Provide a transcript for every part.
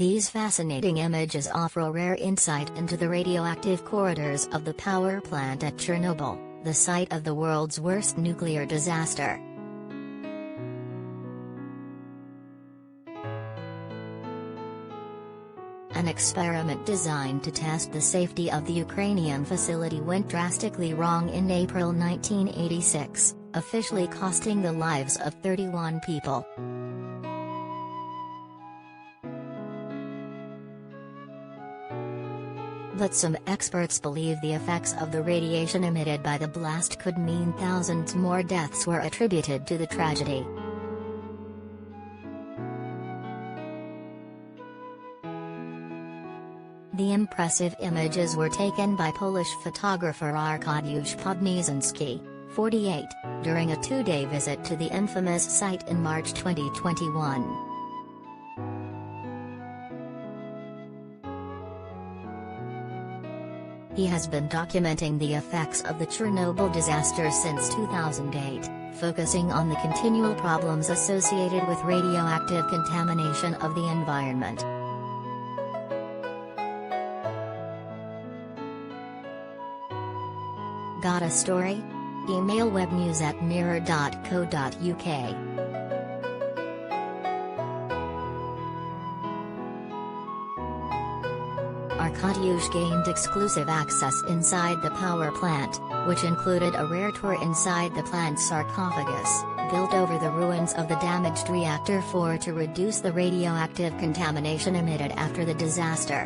These fascinating images offer a rare insight into the radioactive corridors of the power plant at Chernobyl, the site of the world's worst nuclear disaster. An experiment designed to test the safety of the Ukrainian facility went drastically wrong in April 1986, officially costing the lives of 31 people. But some experts believe the effects of the radiation emitted by the blast could mean thousands more deaths were attributed to the tragedy. The impressive images were taken by Polish photographer Arkadiusz Podniesinski, 48, during a 2-day visit to the infamous site in March 2021. He has been documenting the effects of the Chernobyl disaster since 2008, focusing on the continual problems associated with radioactive contamination of the environment. Got a story? Email webnews@mirror.co.uk. Arkadiusz gained exclusive access inside the power plant, which included a rare tour inside the plant's sarcophagus, built over the ruins of the damaged reactor 4 to reduce the radioactive contamination emitted after the disaster.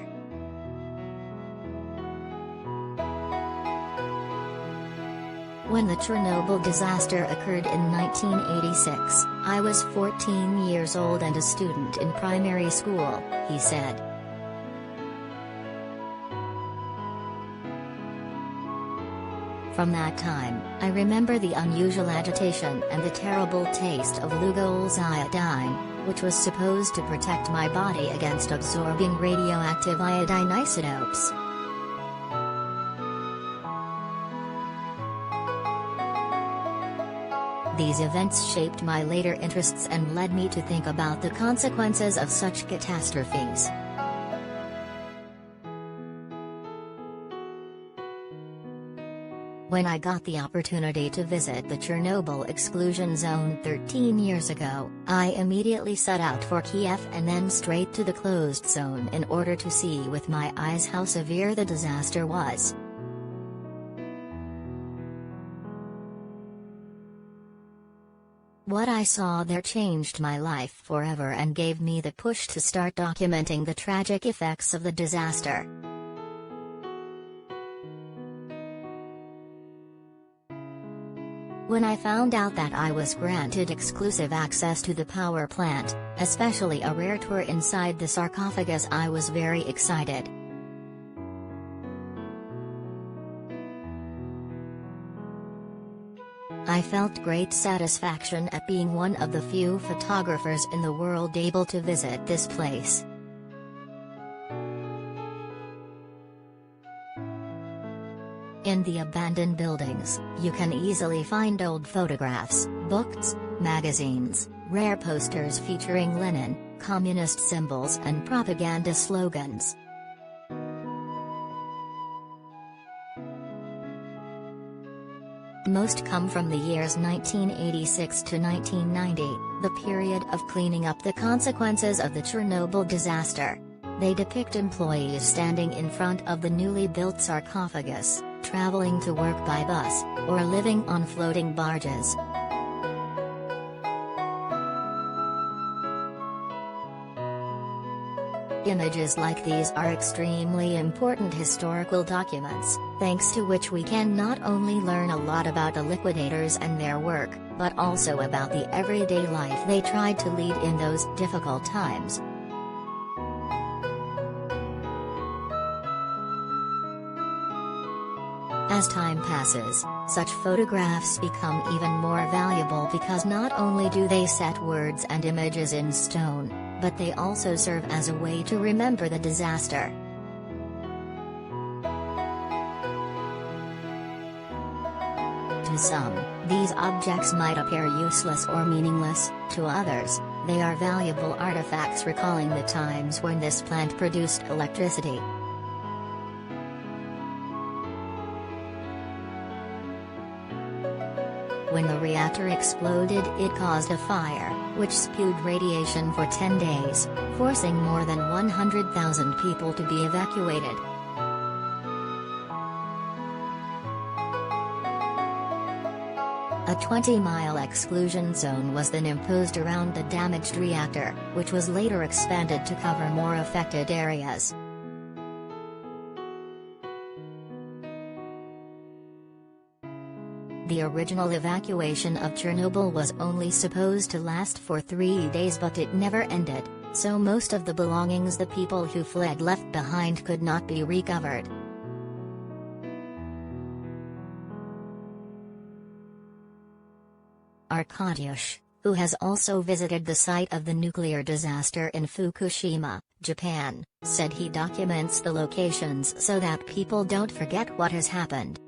When the Chernobyl disaster occurred in 1986, I was 14 years old and a student in primary school, he said. From that time, I remember the unusual agitation and the terrible taste of Lugol's iodine, which was supposed to protect my body against absorbing radioactive iodine isotopes. These events shaped my later interests and led me to think about the consequences of such catastrophes. When I got the opportunity to visit the Chernobyl exclusion zone 13 years ago, I immediately set out for Kiev and then straight to the closed zone in order to see with my eyes how severe the disaster was. What I saw there changed my life forever and gave me the push to start documenting the tragic effects of the disaster. When I found out that I was granted exclusive access to the power plant, especially a rare tour inside the sarcophagus, I was very excited. I felt great satisfaction at being one of the few photographers in the world able to visit this place. In the abandoned buildings, you can easily find old photographs, books, magazines, rare posters featuring Lenin, communist symbols and propaganda slogans. Most come from the years 1986 to 1990, the period of cleaning up the consequences of the Chernobyl disaster. They depict employees standing in front of the newly built sarcophagus, traveling to work by bus, or living on floating barges. Images like these are extremely important historical documents, thanks to which we can not only learn a lot about the liquidators and their work, but also about the everyday life they tried to lead in those difficult times. As time passes, such photographs become even more valuable because not only do they set words and images in stone, but they also serve as a way to remember the disaster. To some, these objects might appear useless or meaningless; to others, They are valuable artifacts recalling the times when this plant produced electricity. When the reactor exploded, it caused a fire, which spewed radiation for 10 days, forcing more than 100,000 people to be evacuated. A 20-mile exclusion zone was then imposed around the damaged reactor, which was later expanded to cover more affected areas. The original evacuation of Chernobyl was only supposed to last for 3 days, but it never ended, so most of the belongings the people who fled left behind could not be recovered. Arkadiusz, who has also visited the site of the nuclear disaster in Fukushima, Japan, said he documents the locations so that people don't forget what has happened.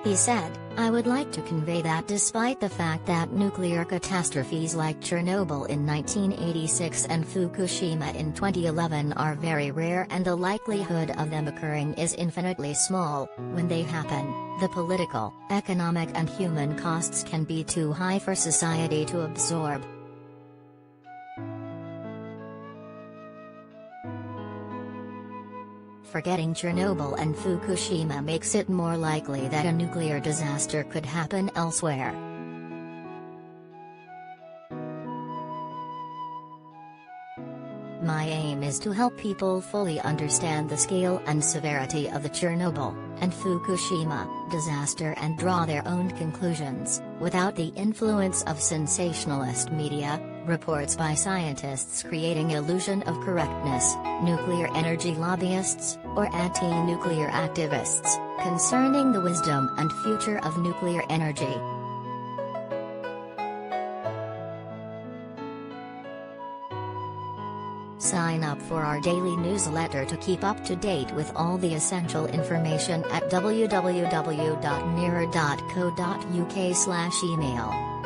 He said, "I would like to convey that despite the fact that nuclear catastrophes like Chernobyl in 1986 and Fukushima in 2011 are very rare and the likelihood of them occurring is infinitely small, when they happen, the political, economic and human costs can be too high for society to absorb." Forgetting Chernobyl and Fukushima makes it more likely that a nuclear disaster could happen elsewhere. My aim is to help people fully understand the scale and severity of the Chernobyl and Fukushima disaster and draw their own conclusions, without the influence of sensationalist media, reports by scientists creating illusion of correctness, nuclear energy lobbyists, or anti-nuclear activists, concerning the wisdom and future of nuclear energy. Sign up for our daily newsletter to keep up to date with all the essential information at www.mirror.co.uk/email.